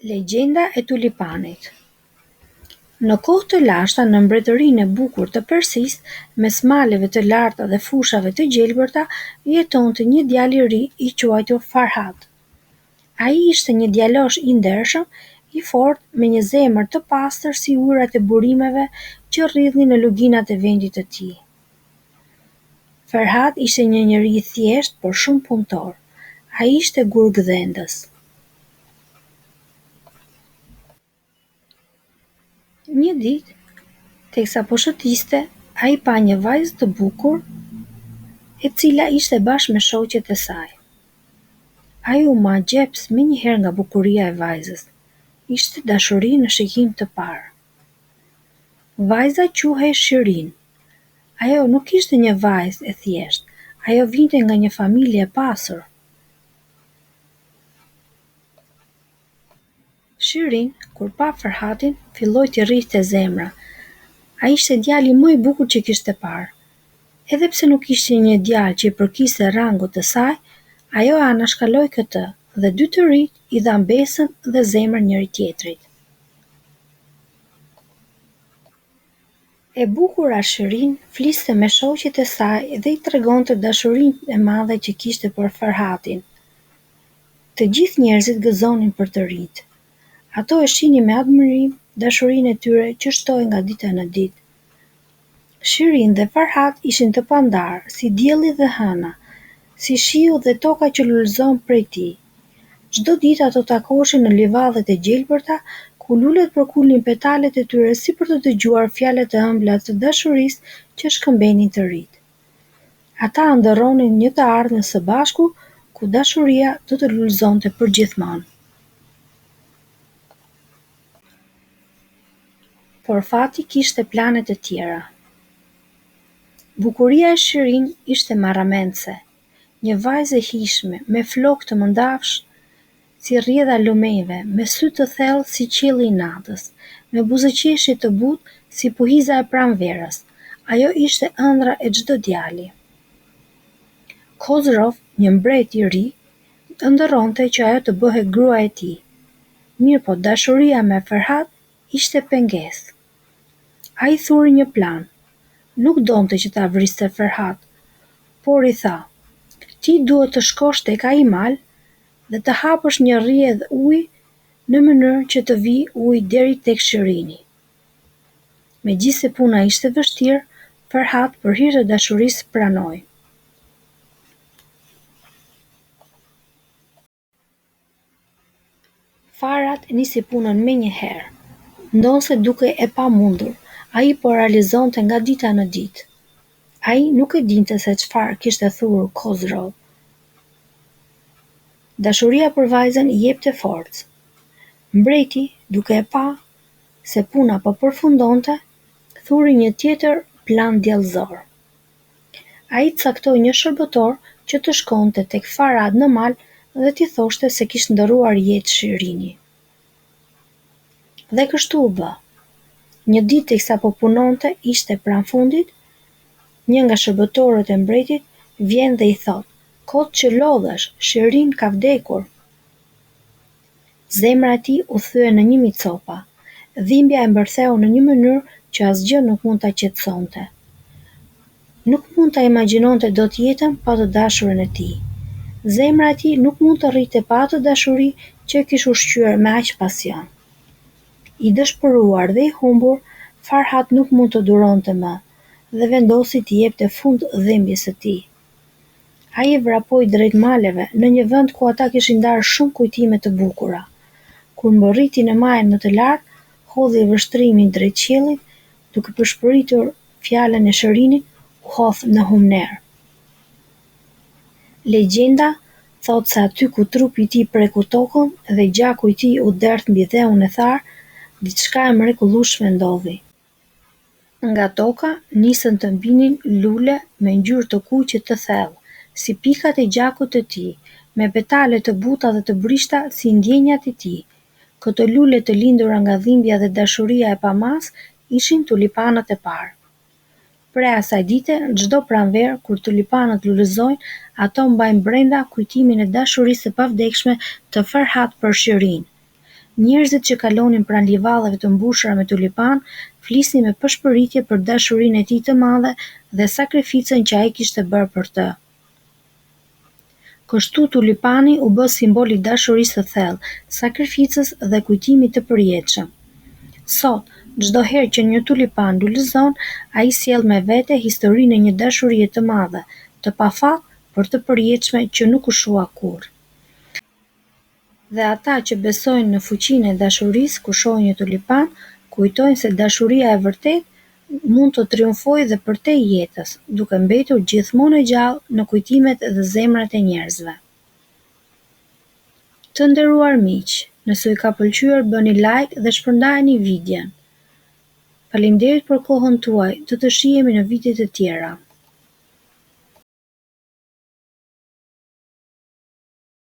Legjenda e tulipanit. Në kohë të lashta në mbretërinë e bukur të Persisë, mes maleve të larta dhe fushave të gjelbërta, jetonte një djalë i ri i quajtur Farhad. Ai ishte një djalosh i ndershëm, i fortë, me një zemër të pastër si ujërat e burimeve që rridhnin në luginat e vendit të tij. Farhad ishte një njeri i thjeshtë por shumë punëtor. Ai ishte gurgëdhendës. Një ditë, teksa po shëtiste, ai pa një vajzë të bukur, e cila ishte bashkë me shoqet e saj. Ai u ma gjeps menjëherë nga bukuria e vajzës. Ishte dashuri në shikim të parë. Vajza quhej Shirin. Ajo nuk ishte një vajzë e thjeshtë, ajo vinte nga një familje e pasur. Shirin, kur pa Farhadin, filloi t'i rrihte zemra. Ai ishte djali më i bukur që kishte parë. Edhe pse nuk ishte një djalë që i përkiste rangut të saj, ajo e anashkaloi këtë dhe dy të rinjt i dhan besën dhe zemrën njëri tjetrit. E bukura Shirin fliste me shoqet e saj dhe i tregonte dashurinë e madhe që kishte për Farhadin. Të gjithë njerëzit gëzonin për të rinjt. Ato e shihnin me admirim dashurinë e tyre që shtoi nga dita në ditë. Shirin dhe Farhad ishin të pandarë, si dielli dhe hëna, si shiu dhe toka që lulëzon prej tij. Çdo ditë ato takoheshin në livadhet e gjelbërta, ku lulet përkulnin petalet e tyre si për të dëgjuar fjalët e ëmbla të dashurisë që shkëmbenin të rinjt. Ata ëndërronin një të ardhmen së bashku, ku dashuria do të lulëzonte përgjithmonë. Por fati kishte plane të tjera. Bukuria e Shirin ishte marramendse, një vajzë e hishme, me flokë të mëndafsh si rrjedha lumenjve, me sy të thellë si qielli i natës, me buzëqeshje të butë si puhiza e pranverës. Ajo ishte ëndra e çdo djali. Khosrov, një mbret i ri, ëndërronte që ajo të bëhej gruaja e tij. Mirëpo dashuria me Farhad ishte pengesë. Ai thuri një plan. Nuk donte që ta vriste Farhad, por i tha: "Ti duhet të shkosh tek ai mal dhe të hapësh një rrjedhë uji në mënyrë që të vijë uji deri tek Shirini." Megjithse puna ishte vështirë, Farhad për hir të dashurisë pranoi. Farhad nisi punën menjëherë. Ndonse duke e pamundur, ai po realizonte nga dita në ditë. Ai nuk e dinte se çfarë kishte thurur Khosrov. Dashuria për vajzën i jepte forcë. Mbreti, duke e pa se puna po përfundonte, thuri një tjetër plan djallëzor. Ai caktoi një shërbëtor që të shkonte tek Farhad në mal dhe t'i thoshte se kishte ndëruar jetë Shirini. Dhe kështu u bë. Një ditë teksa po punonte, ishte pranë fundit, një nga shërbëtorët e mbretit vjen dhe i thot: "Kot që lodhesh, Shirin ka vdekur." Zemra e tij u thye në një micopa. Dhimbja e mbërtheu në një mënyrë që asgjë nuk mund ta qetësonte. Nuk mund ta imagjinonte dot jetën pa të dashurin e tij. Zemra e tij nuk mund të rrinte pa atë dashuri që e kishte ushqyer me aq pasion. I dëshpëruar dhe i humbur, Farhad nuk mund të duronte më dhe vendosi t'i jepte fund dhimbjes së tij. Ai e vrapoi drejt maleve, në një vend ku ata kishin ndarë shumë kujtime të bukura. Kur mbërriti në majën më të lartë, hodhi vështrimin drejt qiellit, duke përshpëritur fjalën e Shirinit, u hodh në humner. Legjenda thot se aty ku trupi i tij preku tokën dhe gjaku i tij u derdh mbi dheun e tharë, diçka e mrekullueshme ndodhi. Nga toka nisën të mbinin lule me ngjyrë të kuqe të thellë, si pikat e gjakut të tij, me petale të buta dhe të brishta si ndjenjat e tij. Këto lule të lindura nga dhimbja dhe dashuria e pamas ishin tulipanët e parë. Prej asaj dite, çdo pranverë kur tulipanët lulëzojnë, ato mbajnë brenda kujtimin e dashurisë së pavdekshme të Farhad për Shirin. Njerëzit që kalonin pranë livadeve të mbushura me tulipan flisnin me përshpëritje për dashurinë e tij të madhe dhe sakrificën që ai kishte bërë për të. Kështu tulipani u bë simbol i dashurisë së thellë, sakrificës dhe kujtimit të përjetshëm. Sot, çdo herë që një tulipan lulëzon, ai sjell me vete historinë e një dashurie të madhe, të pafat, por të përjetshme që nuk u shua kurrë. Dhe ata që besojnë në fuqinë e dashurisë kur shohin një tulipan, kujtojnë se dashuria e vërtetë mund të triumfojë dhe përtej jetës, duke mbetur gjithmonë e gjallë në kujtimet dhe zemrat e njerëzve. Të nderuar miq, nëse ju ka pëlqyer bëni like dhe shpërndajeni videon. Faleminderit për kohën tuaj, do të shihemi në video të tjera.